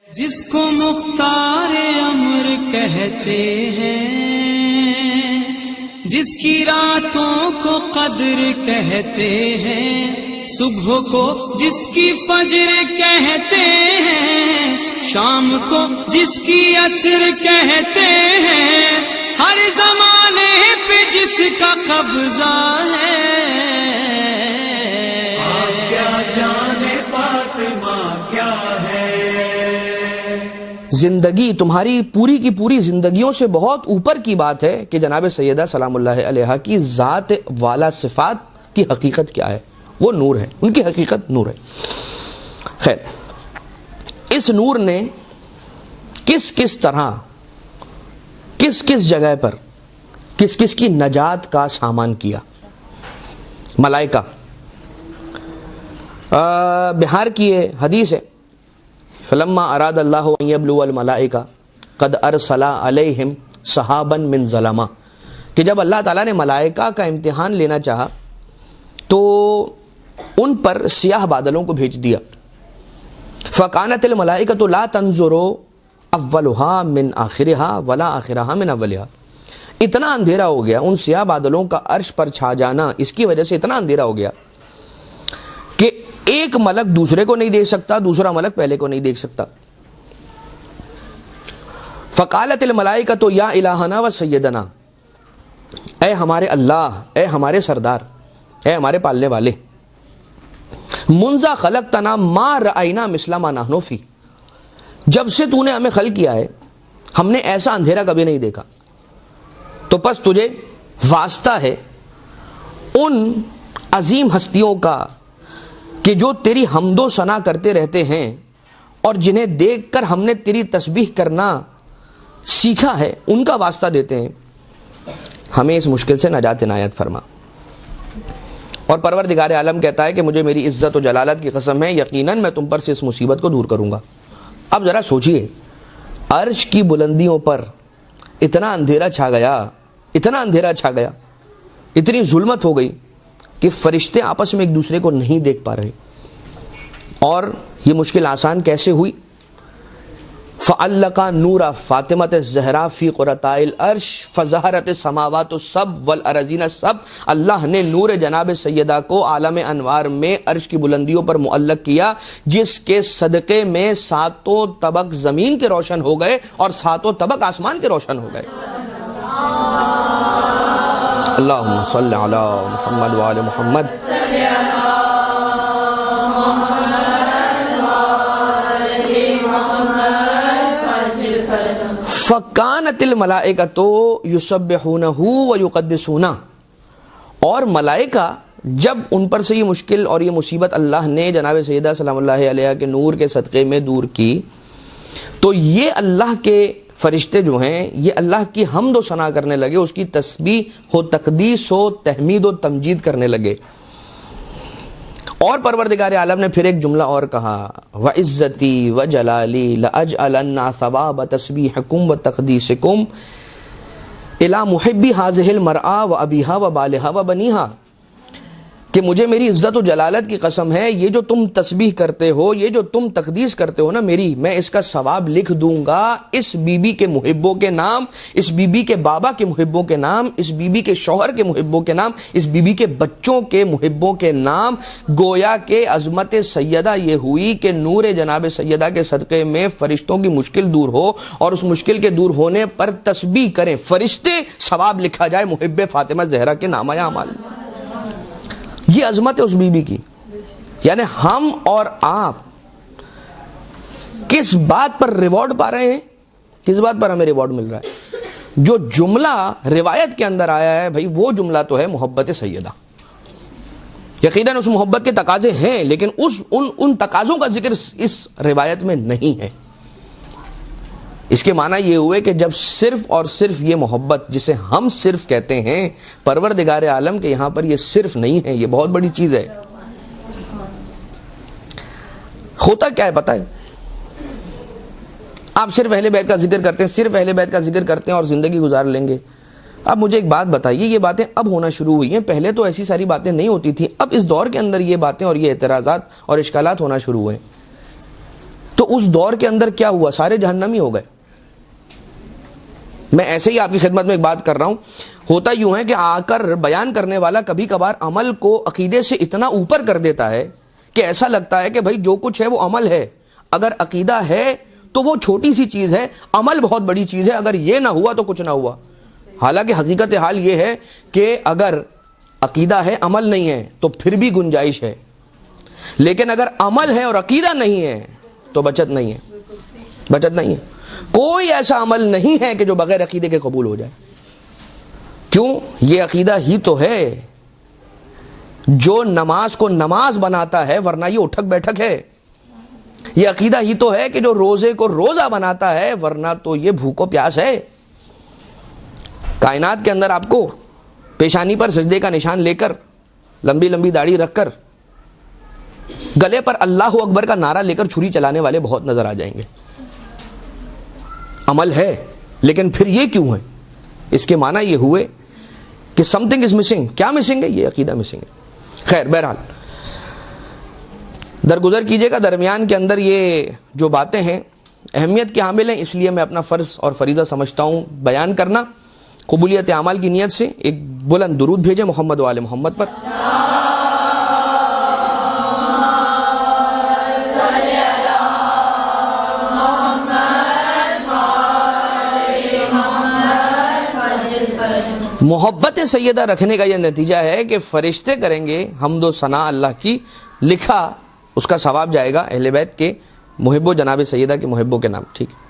جس کو مختار امر کہتے ہیں، جس کی راتوں کو قدر کہتے ہیں، صبح کو جس کی فجر کہتے ہیں، شام کو جس کی عصر کہتے ہیں، ہر زمانے پہ جس کا قبضہ ہے، کیا جانے فاطمہ کیا ہے۔ زندگی تمہاری پوری کی پوری زندگیوں سے بہت اوپر کی بات ہے کہ جناب سیدہ سلام اللہ علیہا کی ذات والا صفات کی حقیقت کیا ہے۔ وہ نور ہے، ان کی حقیقت نور ہے۔ خیر، اس نور نے کس کس طرح، کس کس جگہ پر، کس کس کی نجات کا سامان کیا؟ ملائکہ، بہار کی یہ حدیث ہے، فلما اراد اللہ ان یبلو الملائکہ قد ارسلا علیہم سحابا من ظلمہ، کہ جب اللہ تعالیٰ نے ملائکہ کا امتحان لینا چاہا تو ان پر سیاہ بادلوں کو بھیج دیا۔ فکانت الملائکۃ لا تنظر اولھا من آخرھا ولا آخرھا من اولھا، اتنا اندھیرا ہو گیا، ان سیاہ بادلوں کا عرش پر چھا جانا اس کی وجہ سے اتنا اندھیرا ہو گیا کہ ایک ملک دوسرے کو نہیں دیکھ سکتا، دوسرا ملک پہلے کو نہیں دیکھ سکتا۔ فقالت الملائکۃ یا الہنا و سیدنا، اے ہمارے اللہ، اے ہمارے سردار، اے ہمارے پالنے والے، منذ خلقتنا ما رأینا مثل ما نحن فی، جب سے تو نے ہمیں خلق کیا ہے ہم نے ایسا اندھیرا کبھی نہیں دیکھا، تو پس تجھے واسطہ ہے ان عظیم ہستیوں کا کہ جو تیری حمد و ثنا کرتے رہتے ہیں اور جنہیں دیکھ کر ہم نے تیری تسبیح کرنا سیکھا ہے، ان کا واسطہ دیتے ہیں، ہمیں اس مشکل سے نجات عنایت فرما۔ اور پروردگار عالم کہتا ہے کہ مجھے میری عزت و جلالت کی قسم ہے، یقیناً میں تم پر سے اس مصیبت کو دور کروں گا۔ اب ذرا سوچئے، عرش کی بلندیوں پر اتنا اندھیرا چھا گیا، اتنا اندھیرا چھا گیا، اتنی ظلمت ہو گئی کہ فرشتے آپس میں ایک دوسرے کو نہیں دیکھ پا رہے، اور یہ مشکل آسان کیسے ہوئی؟ فَعَلَّقَ نُورَ فاطمۃ الزہرا فی قرۃ العرش فظہرت السماوات السبع والارضین السبع، اللہ نے نور جناب سیدہ کو عالم انوار میں عرش کی بلندیوں پر معلق کیا، جس کے صدقے میں ساتوں طبق زمین کے روشن ہو گئے اور ساتوں طبق آسمان کے روشن ہو گئے۔ اللہم صلی علی محمد وآل محمد۔ فَكَانَتِ الْمَلَائِكَةُ يُسَبِّحُونَهُ وَيُقَدِّسُونَهُ، اور ملائکہ جب ان پر سے یہ مشکل اور یہ مصیبت اللہ نے جناب سیدہ سلام اللہ علیہ کے نور کے صدقے میں دور کی، تو یہ اللہ کے فرشتے جو ہیں یہ اللہ کی حمد و ثنا کرنے لگے، اس کی تسبیح و تقدیس و تحمید و تمجید کرنے لگے۔ اور پروردگار عالم نے پھر ایک جملہ اور کہا، وَعِزَّتِي وَجَلَالِي لَأَجْعَلَنَّ ثَوَابَ تَسْبِيحِكُمْ وَتَقْدِيسِكُمْ إِلَى مُحِبِّ هَذِهِ الْمَرْأَى وَأَبِيهَا وَبَالِهَا وَبَنِيهَا، کہ مجھے میری عزت و جلالت کی قسم ہے، یہ جو تم تسبیح کرتے ہو، یہ جو تم تقدیس کرتے ہو نا میری، میں اس کا ثواب لکھ دوں گا اس بی بی کے محبوں کے نام، اس بی بی کے بابا کے محبوں کے نام، اس بی بی کے شوہر کے محبوں کے نام، اس بی بی کے بچوں کے محبوں کے نام۔ گویا کہ عظمت سیدہ یہ ہوئی کہ نور جناب سیدہ کے صدقے میں فرشتوں کی مشکل دور ہو، اور اس مشکل کے دور ہونے پر تسبیح کریں فرشتے، ثواب لکھا جائے محب فاطمہ زہرا کے نامہ اعمال۔ یہ عظمت ہے اس بی بی کی۔ یعنی ہم اور آپ کس بات پر ریوارڈ پا رہے ہیں، کس بات پر ہمیں ریوارڈ مل رہا ہے؟ جو جملہ روایت کے اندر آیا ہے بھائی، وہ جملہ تو ہے محبت سیدہ۔ یقیناً اس محبت کے تقاضے ہیں، لیکن ان تقاضوں کا ذکر اس روایت میں نہیں ہے۔ اس کے معنی یہ ہوئے کہ جب صرف اور صرف یہ محبت جسے ہم صرف کہتے ہیں، پروردگار عالم کے یہاں پر یہ صرف نہیں ہے، یہ بہت بڑی چیز ہے۔ ہوتا کیا ہے پتہ ہے؟ آپ صرف اہل بیت کا ذکر کرتے ہیں، صرف اہل بیت کا ذکر کرتے ہیں اور زندگی گزار لیں گے۔ اب مجھے ایک بات بتائیے، یہ باتیں اب ہونا شروع ہوئی ہیں، پہلے تو ایسی ساری باتیں نہیں ہوتی تھیں، اب اس دور کے اندر یہ باتیں اور یہ اعتراضات اور اشکالات ہونا شروع ہوئے ہیں۔ تو اس دور کے اندر کیا ہوا؟ سارے جہنمی ہو گئے. میں ایسے ہی آپ کی خدمت میں ایک بات کر رہا ہوں. ہوتا یوں ہے کہ آ کر بیان کرنے والا کبھی کبھار عمل کو عقیدے سے اتنا اوپر کر دیتا ہے کہ ایسا لگتا ہے کہ بھائی جو کچھ ہے وہ عمل ہے. اگر عقیدہ ہے تو وہ چھوٹی سی چیز ہے، عمل بہت بڑی چیز ہے. اگر یہ نہ ہوا تو کچھ نہ ہوا. حالانکہ حقیقت حال یہ ہے کہ اگر عقیدہ ہے عمل نہیں ہے تو پھر بھی گنجائش ہے، لیکن اگر عمل ہے اور عقیدہ نہیں ہے تو بچت نہیں ہے. بچت نہیں ہے. کوئی ایسا عمل نہیں ہے کہ جو بغیر عقیدے کے قبول ہو جائے. کیوں؟ یہ عقیدہ ہی تو ہے جو نماز کو نماز بناتا ہے، ورنہ یہ اٹھک بیٹھک ہے. یہ عقیدہ ہی تو ہے کہ جو روزے کو روزہ بناتا ہے، ورنہ تو یہ بھوک و پیاس ہے. کائنات کے اندر آپ کو پیشانی پر سجدے کا نشان لے کر، لمبی لمبی داڑھی رکھ کر، گلے پر اللہ اکبر کا نعرہ لے کر چھری چلانے والے بہت نظر آ جائیں گے. عمل ہے لیکن پھر یہ کیوں ہے؟ اس کے معنی یہ ہوئے کہ سم تھنگ از مسنگ. کیا مسنگ ہے؟ یہ عقیدہ مسنگ ہے. خیر، بہرحال درگزر کیجئے گا. درمیان کے اندر یہ جو باتیں ہیں اہمیت کے حامل ہیں، اس لیے میں اپنا فرض اور فریضہ سمجھتا ہوں بیان کرنا. قبولیت اعمال کی نیت سے ایک بلند درود بھیجیں محمد و آل محمد پر. محبت سیدہ رکھنے کا یہ نتیجہ ہے کہ فرشتے کریں گے حمد و ثنا اللہ کی، لکھا اس کا ثواب جائے گا اہل بیت کے محب و جناب سیدہ کے محبوں کے نام. ٹھیک ہے.